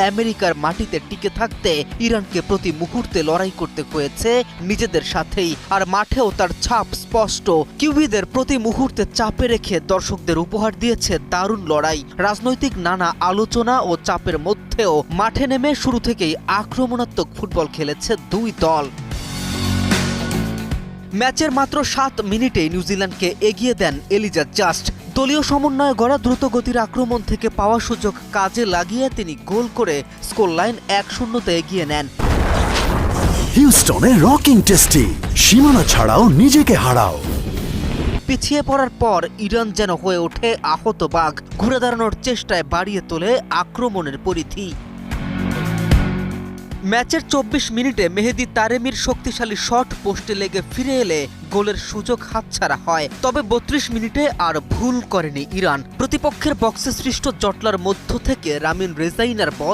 আমেরিকার মাটিতে টিকে থাকতে ইরানকে প্রতি মুহূর্তে লড়াই করতে হয়েছে নিজেদের সাথেই। আর মাঠেও তার ছাপ স্পষ্ট। কিউবিদের প্রতি মুহূর্তে চাপে রেখে দর্শকদের উপহার দিয়েছে দারুণ লড়াই। রাজনৈতিক নানা আলোচনা ও চাপের মধ্যেও মাঠে নেমে শুরু থেকেই আক্রমণাত্মক ফুটবল খেলেছে দুই দল। ম্যাচের মাত্র ৭ মিনিটেই নিউজিল্যান্ডকে এগিয়ে দেন এলিজা জাস্ট। দলীয় সমন্বয়ে গড়া দ্রুতগতির আক্রমণ থেকে পাওয়া সুযোগ কাজে লাগিয়ে তিনি গোল করে স্কোর লাইন ১-০তে এগিয়ে নেন। হিউস্টনে রকিং টেস্টি, সীমানা ছাড়াও নিজেকে হারাও। পিছিয়ে পড়ার পর ইরান যেন হয়ে ওঠে আহত বাঘ, ঘুরে দাঁড়ানোর চেষ্টায় বাড়িয়ে তোলে আক্রমণের পরিধি। ম্যাচের ২৪ মিনিটে মেহেদি তারেমির শক্তিশালী শট পোস্টে লেগে ফিরে এলে গোলের সুযোগ হাতছাড়া হয়। তবে ৩২ মিনিটে আর ভুল করেনি ইরান। প্রতিপক্ষের বক্সে সৃষ্ট জটলার মধ্য থেকে রামিন রেজাইনার বল